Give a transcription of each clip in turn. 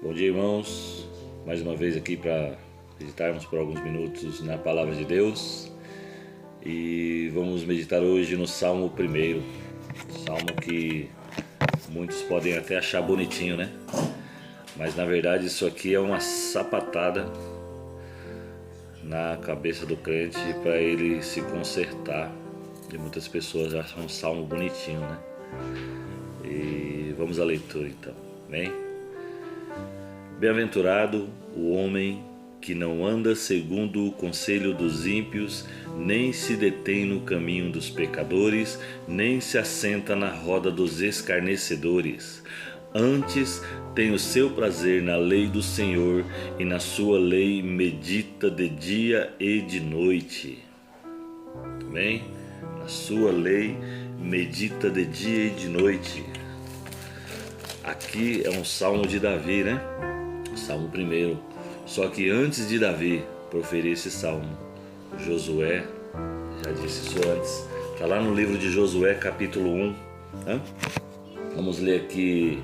Bom dia, irmãos. Mais uma vez aqui para meditarmos por alguns minutos na Palavra de Deus. E vamos meditar hoje no Salmo 1, Salmo que muitos podem até achar bonitinho, né? Mas na verdade isso aqui é uma sapatada na cabeça do crente para ele se consertar. E muitas pessoas acham um salmo bonitinho, né? E vamos à leitura então, amém? Bem-aventurado o homem que não anda segundo o conselho dos ímpios, nem se detém no caminho dos pecadores, nem se assenta na roda dos escarnecedores. Antes tem o seu prazer na lei do Senhor, e na sua lei medita de dia e de noite. Amém? Na sua lei medita de dia e de noite. Aqui é um salmo de Davi, né? Salmo 1. Só que antes de Davi proferir esse salmo, Josué, já disse isso antes, está lá no livro de Josué capítulo 1. Né? Vamos ler aqui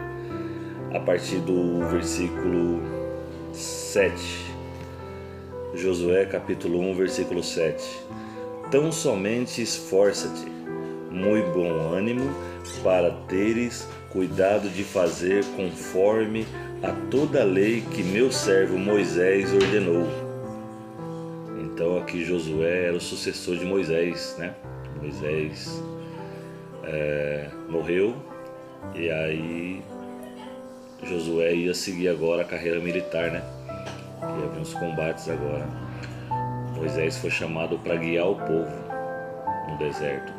a partir do versículo 7. Josué capítulo 1, versículo 7. Tão somente esforça-te, muito bom ânimo, para teres cuidado de fazer conforme a toda a lei que meu servo Moisés ordenou. Então aqui Josué era o sucessor de Moisés, né? Moisés morreu e aí Josué ia seguir agora a carreira militar, né? Ia haver uns combates agora. Moisés foi chamado para guiar o povo no deserto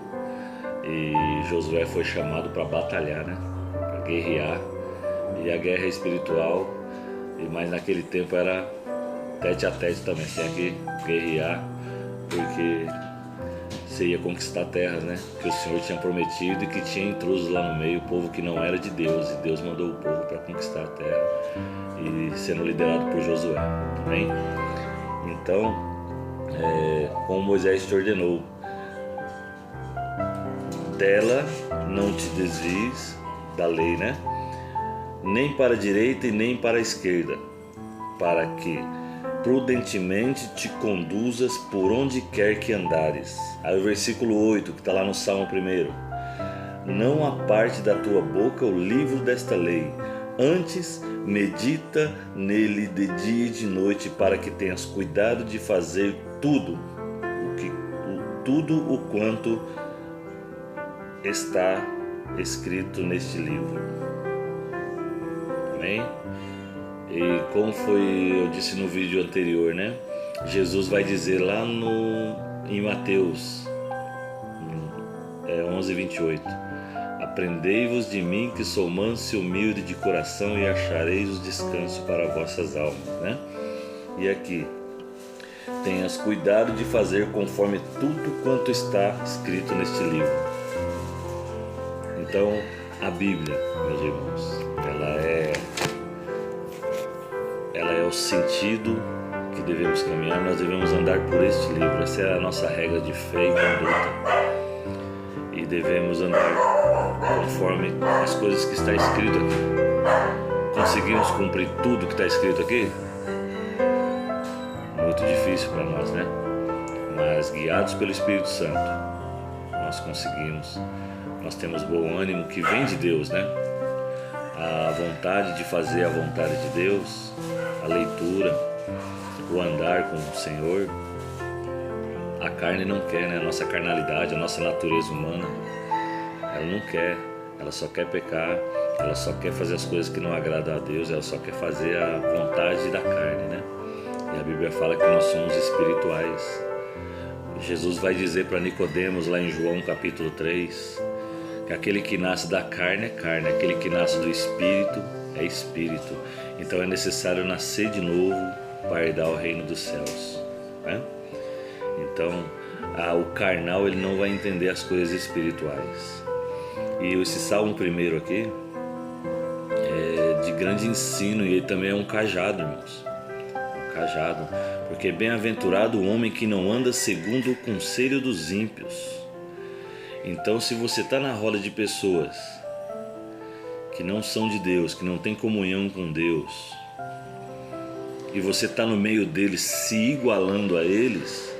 e Josué foi chamado para batalhar, né? Para guerrear. E a guerra é espiritual, mas naquele tempo era tete a tete também, você tinha que guerrear, porque você ia conquistar terras, né? Que o Senhor tinha prometido e que tinha intrusos lá no meio, o povo que não era de Deus, e Deus mandou o povo para conquistar a terra, e sendo liderado por Josué, amém? Então, como Moisés te ordenou, dela não te desvies da lei, né? Nem para a direita e nem para a esquerda, para que prudentemente te conduzas por onde quer que andares. Aí o versículo 8, que está lá no Salmo 1. Não aparte da tua boca o livro desta lei, antes medita nele de dia e de noite, para que tenhas cuidado de fazer tudo o quanto está escrito neste livro. Amém? E como eu disse no vídeo anterior, né? Jesus vai dizer lá em Mateus 11:28: aprendei-vos de mim, que sou manso e humilde de coração, e achareis o descanso para vossas almas, né? E aqui: tenhas cuidado de fazer conforme tudo quanto está escrito neste livro. Então, a Bíblia, meus irmãos, ela é o sentido que devemos caminhar. Nós devemos andar por este livro. Essa é a nossa regra de fé e conduta. E devemos andar conforme as coisas que está escrito aqui. Conseguimos cumprir tudo que está escrito aqui? Muito difícil para nós, né? Mas guiados pelo Espírito Santo, nós conseguimos. Nós temos bom ânimo que vem de Deus, né? A vontade de fazer a vontade de Deus, a leitura, o andar com o Senhor. A carne não quer, né? A nossa carnalidade, a nossa natureza humana, ela não quer, ela só quer pecar, ela só quer fazer as coisas que não agradam a Deus, ela só quer fazer a vontade da carne, né? E a Bíblia fala que nós somos espirituais. Jesus vai dizer para Nicodemos lá em João capítulo 3, que aquele que nasce da carne é carne, aquele que nasce do Espírito é Espírito. Então é necessário nascer de novo para herdar o reino dos céus, né? Então o carnal ele não vai entender as coisas espirituais. E esse Salmo 1 aqui é de grande ensino, e ele também é um cajado, irmãos. Um cajado, porque bem-aventurado o homem que não anda segundo o conselho dos ímpios. Então, se você está na roda de pessoas que não são de Deus, que não têm comunhão com Deus, e você está no meio deles se igualando a eles,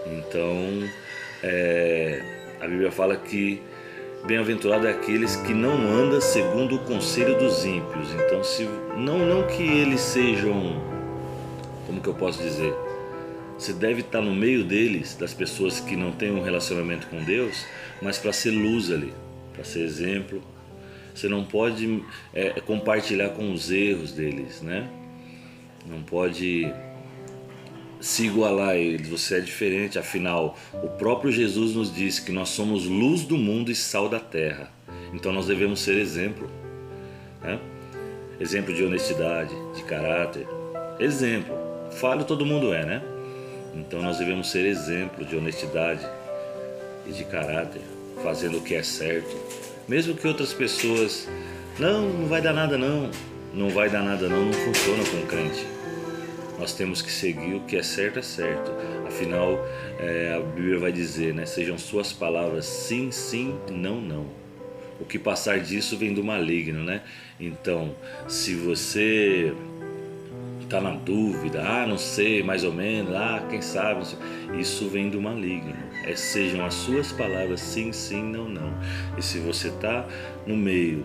então a Bíblia fala que bem-aventurado é aqueles que não andam segundo o conselho dos ímpios. Então, não que eles sejam, como que eu posso dizer? Você deve estar no meio deles, das pessoas que não têm um relacionamento com Deus, mas para ser luz ali, para ser exemplo. Você não pode compartilhar com os erros deles, né? Não pode se igualar a eles, você é diferente. Afinal, o próprio Jesus nos disse que nós somos luz do mundo e sal da terra. Então nós devemos ser exemplo, né? Exemplo de honestidade, de caráter. Exemplo, falho todo mundo é, né? Então nós devemos ser exemplo de honestidade e de caráter, fazendo o que é certo. Mesmo que outras pessoas, não vai dar nada não. Não vai dar nada não funciona com o crente. Nós temos que seguir o que é certo. Afinal, a Bíblia vai dizer, né? Sejam suas palavras sim, sim, não, não. O que passar disso vem do maligno, né? Então, se você está na dúvida, não sei, mais ou menos, quem sabe, não sei, isso vem do maligno. Sejam as suas palavras sim, sim, não, não. E se você está no meio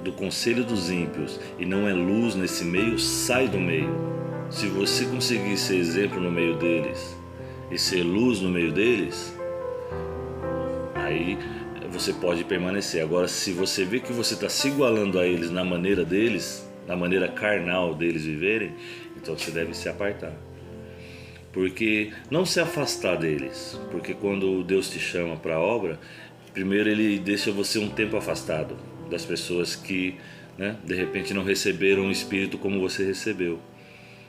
do conselho dos ímpios e não é luz nesse meio, sai do meio. Se você conseguir ser exemplo no meio deles e ser luz no meio deles, aí você pode permanecer. Agora, se você vê que você está se igualando a eles na maneira deles, na maneira carnal deles viverem, então você deve se apartar. Porque não se afastar deles, porque quando Deus te chama para a obra, primeiro Ele deixa você um tempo afastado das pessoas que, né, de repente não receberam o Espírito como você recebeu.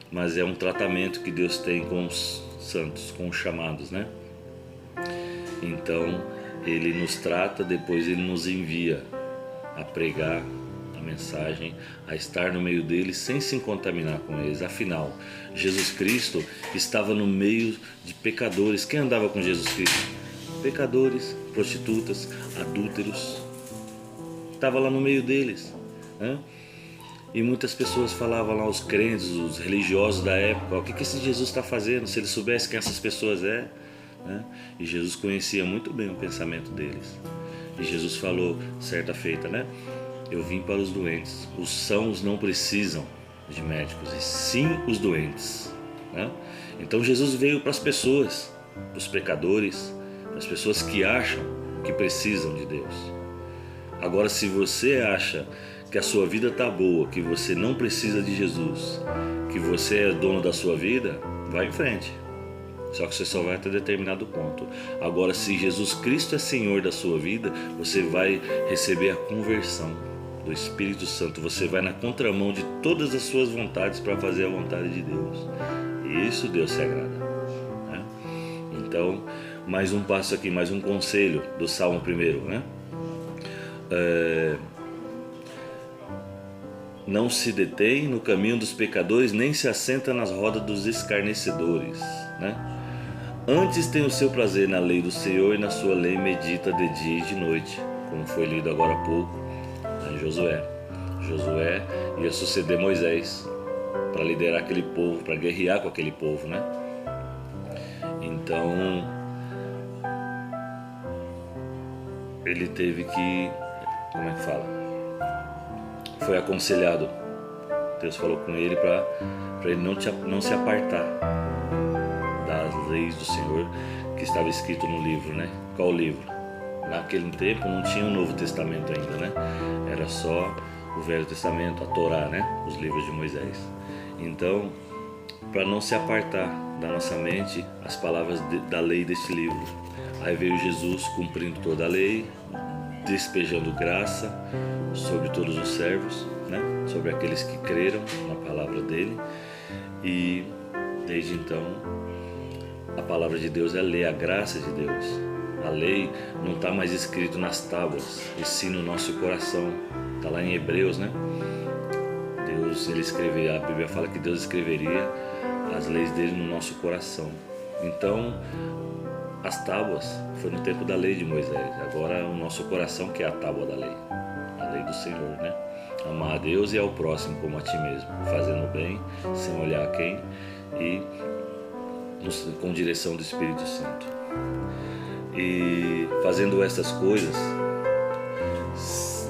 Mas é um tratamento que Deus tem com os santos, com os chamados, né? Então Ele nos trata, depois Ele nos envia a pregar a mensagem, a estar no meio deles sem se contaminar com eles. Afinal, Jesus Cristo estava no meio de pecadores. Quem andava com Jesus Cristo? Pecadores, prostitutas, adúlteros. Estava lá no meio deles, né? E muitas pessoas falavam lá, os crentes, os religiosos da época, o que esse Jesus está fazendo? Se ele soubesse quem essas pessoas né? E Jesus conhecia muito bem o pensamento deles. E Jesus falou, certa feita, né? Eu vim para os doentes. Os sãos não precisam de médicos, e sim os doentes, né? Então Jesus veio para as pessoas, para os pecadores, para as pessoas que acham que precisam de Deus. Agora, se você acha que a sua vida está boa, que você não precisa de Jesus, que você é dono da sua vida, vai em frente. Só que você só vai até determinado ponto. Agora, se Jesus Cristo é Senhor da sua vida, você vai receber a conversão do Espírito Santo. Você vai na contramão de todas as suas vontades para fazer a vontade de Deus. E isso Deus se agrada, né? Então, mais um passo aqui, mais um conselho do Salmo 1, né? Não se detém no caminho dos pecadores, nem se assenta nas rodas dos escarnecedores, né? Antes tem o seu prazer na lei do Senhor, e na sua lei medita de dia e de noite, como foi lido agora há pouco em Josué. Josué ia suceder Moisés para liderar aquele povo, para guerrear com aquele povo, né? Então ele teve que, como é que fala? Foi aconselhado. Deus falou com ele para ele não se apartar das leis do Senhor que estava escrito no livro, né? Qual livro? Naquele tempo não tinha o Novo Testamento ainda, né? Era só o Velho Testamento, a Torá, né? Os livros de Moisés. Então, para não se apartar da nossa mente as palavras da lei deste livro. Aí veio Jesus cumprindo toda a lei, despejando graça sobre todos os servos, né? Sobre aqueles que creram na palavra dele. E desde então a palavra de Deus é a lei, a graça de Deus. A lei não está mais escrito nas tábuas, e sim no nosso coração. Está lá em Hebreus, né? Deus, ele escreveu, a Bíblia fala que Deus escreveria as leis dele no nosso coração. Então, as tábuas foi no tempo da lei de Moisés. Agora o nosso coração que é a tábua da lei, a lei do Senhor, né? Amar a Deus e ao próximo como a ti mesmo, fazendo o bem, sem olhar a quem e com direção do Espírito Santo. E fazendo essas coisas,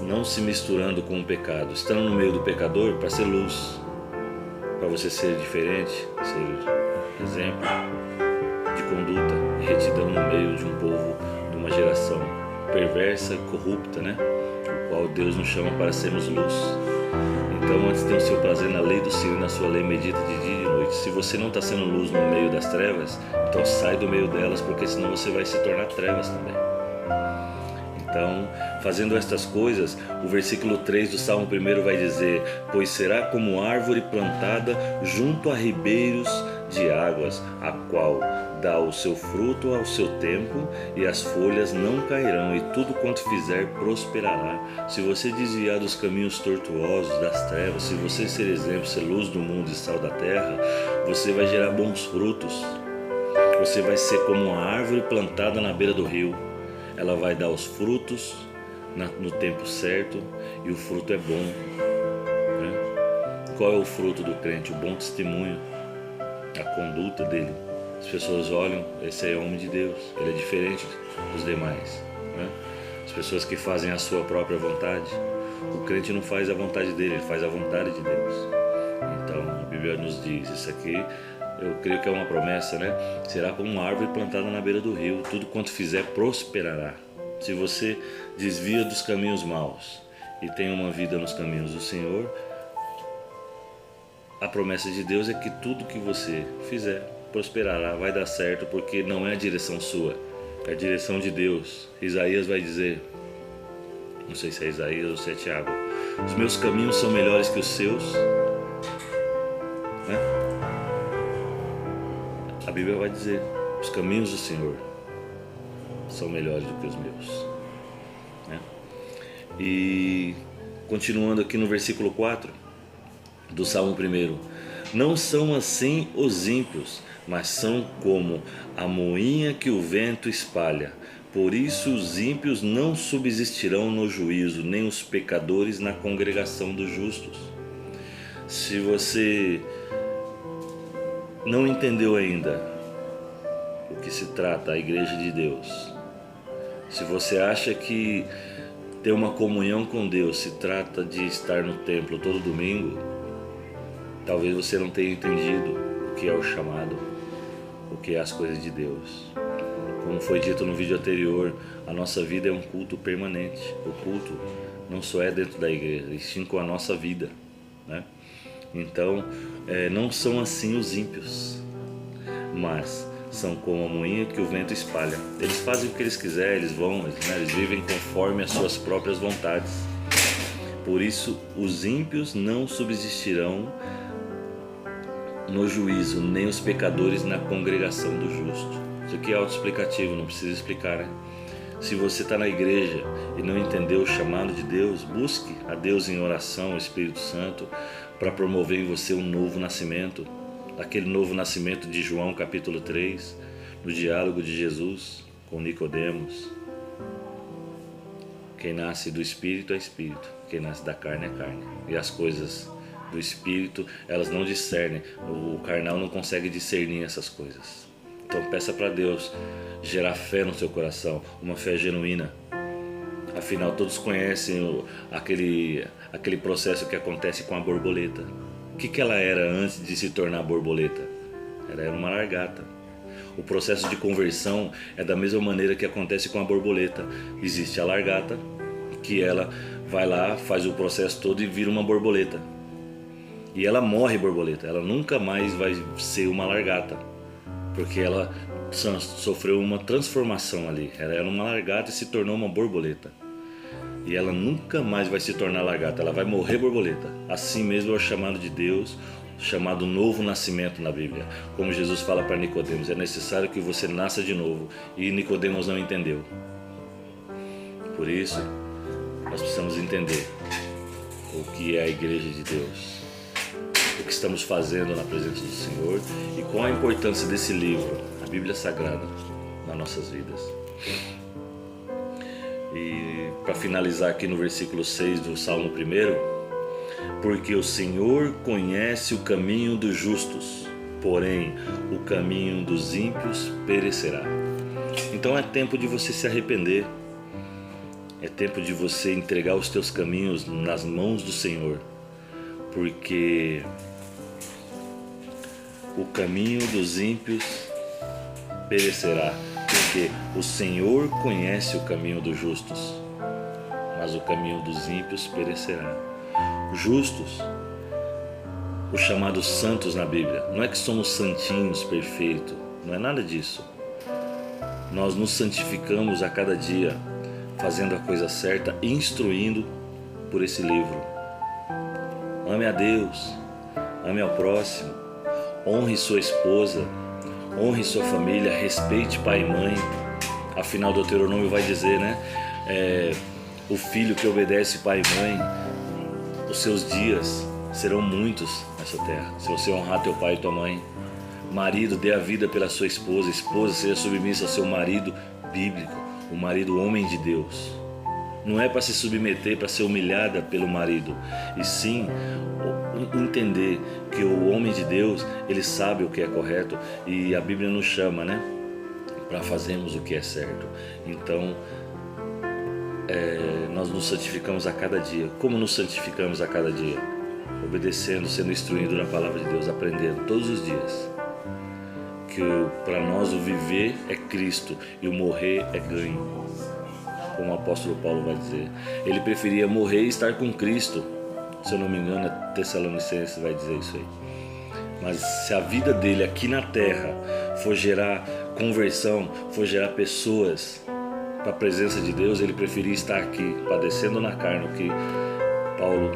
não se misturando com o pecado, estando no meio do pecador para ser luz, para você ser diferente, ser exemplo de conduta e retidão no meio de um povo, de uma geração perversa e corrupta, né? O qual Deus nos chama para sermos luz. Então, antes tem o seu prazer na lei do Senhor e na sua lei medita de dia e de noite. Se você não está sendo luz no meio das trevas, então sai do meio delas, porque senão você vai se tornar trevas também. Então, fazendo estas coisas, o versículo 3 do Salmo 1 vai dizer: pois será como árvore plantada junto a ribeiros de águas, a qual dá o seu fruto ao seu tempo, e as folhas não cairão, e tudo quanto fizer prosperará. Se você desviar dos caminhos tortuosos, das trevas, se você ser exemplo, ser luz do mundo e sal da terra, você vai gerar bons frutos. Você vai ser como uma árvore plantada na beira do rio. Ela vai dar os frutos no tempo certo, e o fruto é bom, né? Qual é o fruto do crente? O bom testemunho, a conduta dele. As pessoas olham, esse é homem de Deus, ele é diferente dos demais, né? As pessoas que fazem a sua própria vontade, o crente não faz a vontade dele, ele faz a vontade de Deus. Então a Bíblia nos diz, isso aqui eu creio que é uma promessa, né? Será como uma árvore plantada na beira do rio, tudo quanto fizer prosperará. Se você desvia dos caminhos maus e tem uma vida nos caminhos do Senhor, a promessa de Deus é que tudo que você fizer prosperará, vai dar certo, porque não é a direção sua, é a direção de Deus. Isaías vai dizer, não sei se é Isaías ou se é Tiago, os meus caminhos são melhores que os seus, né? A Bíblia vai dizer, os caminhos do Senhor são melhores do que os meus, né? E continuando aqui no versículo 4 do Salmo 1, não são assim os ímpios, mas são como a moinha que o vento espalha. Por isso os ímpios não subsistirão no juízo, nem os pecadores na congregação dos justos. Se você não entendeu ainda o que se trata a Igreja de Deus, se você acha que ter uma comunhão com Deus se trata de estar no templo todo domingo, talvez você não tenha entendido o que é o chamado, o que é as coisas de Deus. Como foi dito no vídeo anterior, a nossa vida é um culto permanente. O culto não só é dentro da igreja, e sim com a nossa vida, né? Então, não são assim os ímpios, mas são como a moinha que o vento espalha. Eles fazem o que eles quiserem, eles vão, eles vivem conforme as suas próprias vontades. Por isso, os ímpios não subsistirão no juízo, nem os pecadores na congregação do justo. Isso aqui é autoexplicativo, não precisa explicar, né? Se você está na igreja e não entendeu o chamado de Deus, busque a Deus em oração, o Espírito Santo, para promover em você um novo nascimento, aquele novo nascimento de João capítulo 3, no diálogo de Jesus com Nicodemos. Quem nasce do Espírito é Espírito, quem nasce da carne é carne. E as coisas do Espírito, elas não discernem, o carnal não consegue discernir essas coisas. Então peça para Deus gerar fé no seu coração, uma fé genuína. Afinal, todos conhecem aquele processo que acontece com a borboleta. O que ela era antes de se tornar borboleta? Ela era uma lagarta. O processo de conversão é da mesma maneira que acontece com a borboleta. Existe a lagarta, que ela vai lá, faz o processo todo e vira uma borboleta. E ela morre borboleta, ela nunca mais vai ser uma lagarta, porque ela sofreu uma transformação ali. Ela era uma lagarta e se tornou uma borboleta. E ela nunca mais vai se tornar lagarta, ela vai morrer borboleta. Assim mesmo é o chamado de Deus, chamado novo nascimento na Bíblia. Como Jesus fala para Nicodemos, é necessário que você nasça de novo. E Nicodemos não entendeu. Por isso, nós precisamos entender o que é a Igreja de Deus, o que estamos fazendo na presença do Senhor e qual a importância desse livro, a Bíblia Sagrada, nas nossas vidas. E para finalizar aqui no versículo 6 do Salmo 1, porque o Senhor conhece o caminho dos justos, porém o caminho dos ímpios perecerá. Então é tempo de você se arrepender. É tempo de você entregar os teus caminhos nas mãos do Senhor, porque o caminho dos ímpios perecerá, porque o Senhor conhece o caminho dos justos, mas o caminho dos ímpios perecerá. Justos, os chamados santos na Bíblia, não é que somos santinhos perfeitos, não é nada disso. Nós nos santificamos a cada dia, fazendo a coisa certa, instruindo por esse livro. Ame a Deus, ame ao próximo, honre sua esposa, honre sua família, respeite pai e mãe. Afinal, o Deuteronômio vai dizer, né? O filho que obedece pai e mãe, os seus dias serão muitos nessa terra, se você honrar teu pai e tua mãe. Marido, dê a vida pela sua esposa, esposa, seja submissa ao seu marido bíblico, o marido homem de Deus. Não é para se submeter, para ser humilhada pelo marido, e sim entender que o homem de Deus, ele sabe o que é correto, e a Bíblia nos chama, né, para fazermos o que é certo. Então, nós nos santificamos a cada dia. Como nos santificamos a cada dia? Obedecendo, sendo instruído na palavra de Deus, aprendendo todos os dias que para nós o viver é Cristo e o morrer é ganho, como o apóstolo Paulo vai dizer. Ele preferia morrer e estar com Cristo. Se eu não me engano, a Tessalonicenses vai dizer isso aí. Mas se a vida dele aqui na terra for gerar conversão, for gerar pessoas para a presença de Deus, ele preferia estar aqui, padecendo na carne, o que Paulo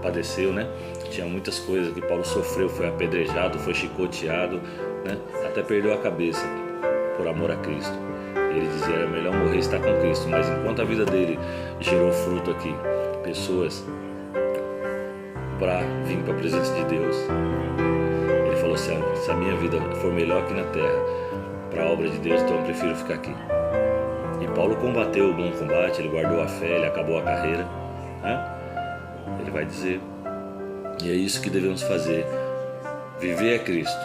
padeceu, né? Tinha muitas coisas que Paulo sofreu, foi apedrejado, foi chicoteado, né? Até perdeu a cabeça por amor a Cristo. Ele dizia, era melhor morrer e estar com Cristo. Mas enquanto a vida dele gerou fruto aqui, pessoas para vir para a presença de Deus, ele falou assim, se a minha vida for melhor aqui na terra para a obra de Deus, então eu prefiro ficar aqui. E Paulo combateu o bom combate, ele guardou a fé, ele acabou a carreira, né? Ele vai dizer, e é isso que devemos fazer. Viver é Cristo,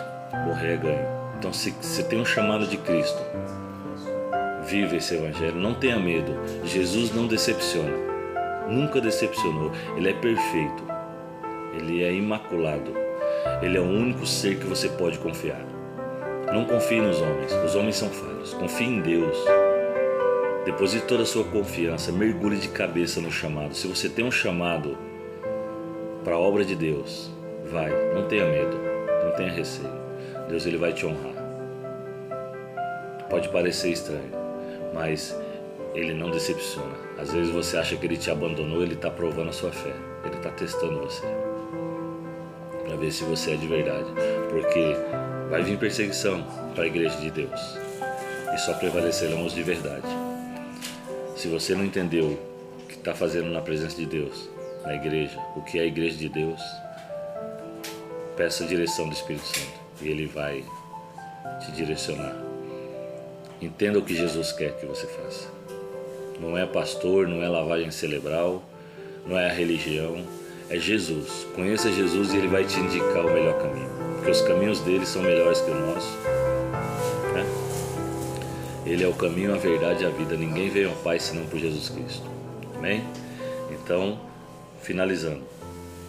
morrer é ganho. Então, se você tem um chamado de Cristo, vive esse evangelho, não tenha medo. Jesus não decepciona, nunca decepcionou. Ele é perfeito, ele é imaculado, ele é o único ser que você pode confiar. Não confie nos homens, os homens são falhos. Confie em Deus. Deposite toda a sua confiança, mergulhe de cabeça no chamado. Se você tem um chamado para a obra de Deus, vai, não tenha medo, não tenha receio. Deus, ele vai te honrar. Pode parecer estranho, mas ele não decepciona. Às vezes você acha que ele te abandonou, ele está provando a sua fé, ele está testando você para ver se você é de verdade, porque vai vir perseguição para a igreja de Deus e só prevaleceremos de verdade. Se você não entendeu o que está fazendo na presença de Deus, na igreja, o que é a igreja de Deus, peça a direção do Espírito Santo e ele vai te direcionar. Entenda o que Jesus quer que você faça. Não é pastor, não é lavagem cerebral, não é a religião, é Jesus. Conheça Jesus e ele vai te indicar o melhor caminho, porque os caminhos dele são melhores que o nosso, né? Ele é o caminho, a verdade e a vida. Ninguém veio ao Pai senão por Jesus Cristo. Amém? Então, finalizando,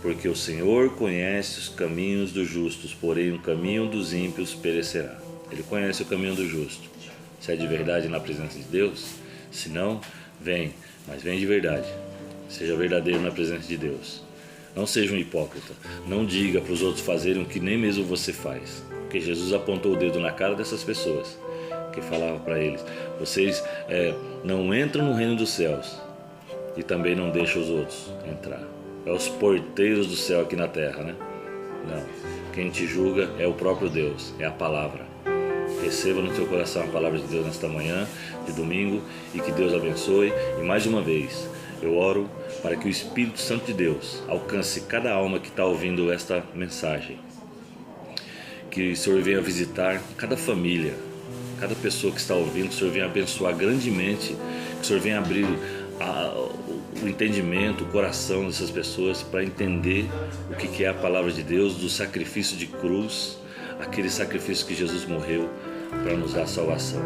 porque o Senhor conhece os caminhos dos justos, porém o caminho dos ímpios perecerá. Ele conhece o caminho do justo. Se é de verdade na presença de Deus, se não, vem, mas vem de verdade. Seja verdadeiro na presença de Deus. Não seja um hipócrita. Não diga para os outros fazerem o que nem mesmo você faz, porque Jesus apontou o dedo na cara dessas pessoas, que falava para eles, vocês não entram no reino dos céus e também não deixam os outros entrar. É os porteiros do céu aqui na terra, né? Não, quem te julga é o próprio Deus, é a palavra. Receba no teu coração a palavra de Deus nesta manhã de domingo e que Deus abençoe. E mais uma vez eu oro para que o Espírito Santo de Deus alcance cada alma que está ouvindo esta mensagem, que o Senhor venha visitar cada família, cada pessoa que está ouvindo, que o Senhor venha abençoar grandemente, que o Senhor venha abrir o entendimento, o coração dessas pessoas para entender o que é a palavra de Deus, do sacrifício de cruz, aquele sacrifício que Jesus morreu para nos dar salvação,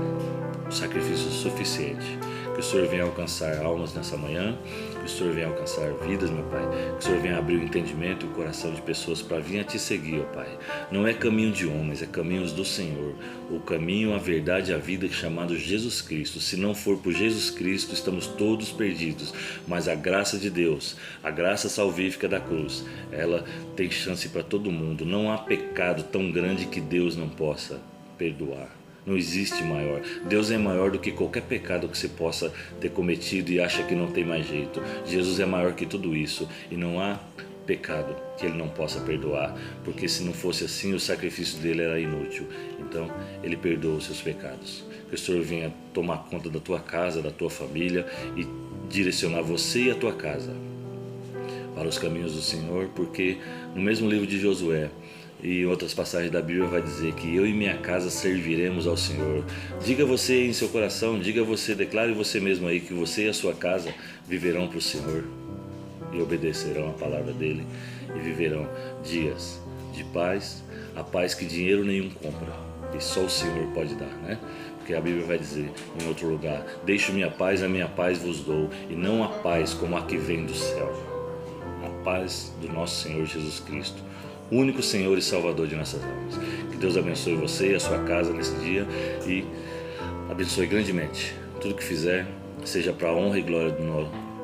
um sacrifício suficiente. Que o Senhor venha alcançar almas nessa manhã, que o Senhor venha alcançar vidas, meu Pai, que o Senhor venha abrir o entendimento e o coração de pessoas para vir a Te seguir, ó Pai. Não é caminho de homens, é caminhos do Senhor, o caminho, a verdade e a vida chamado Jesus Cristo. Se não for por Jesus Cristo, estamos todos perdidos, mas a graça de Deus, a graça salvífica da cruz, ela tem chance para todo mundo. Não há pecado tão grande que Deus não possa perdoar. Não existe maior. Deus é maior do que qualquer pecado que você possa ter cometido e acha que não tem mais jeito. Jesus é maior que tudo isso e não há pecado que Ele não possa perdoar, porque se não fosse assim o sacrifício dele era inútil. Então Ele perdoa os seus pecados. Que o Senhor venha tomar conta da tua casa, da tua família e direcionar você e a tua casa para os caminhos do Senhor, porque no mesmo livro de Josué e em outras passagens da Bíblia vai dizer que eu e minha casa serviremos ao Senhor. Diga você em seu coração, diga você, declare você mesmo aí que você e a sua casa viverão para o Senhor e obedecerão a palavra dele e viverão dias de paz, a paz que dinheiro nenhum compra e só o Senhor pode dar, né? Porque a Bíblia vai dizer em outro lugar: deixo minha paz, a minha paz vos dou, e não a paz como a que vem do céu, a paz do nosso Senhor Jesus Cristo, único Senhor e Salvador de nossas almas. Que Deus abençoe você e a sua casa nesse dia e abençoe grandemente. Tudo que fizer seja para a honra e glória do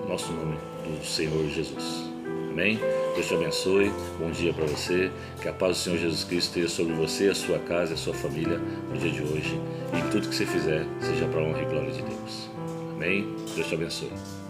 nosso nome, do Senhor Jesus. Amém? Deus te abençoe. Bom dia para você. Que a paz do Senhor Jesus Cristo esteja sobre você, a sua casa e a sua família no dia de hoje. E tudo que você fizer seja para a honra e glória de Deus. Amém? Deus te abençoe.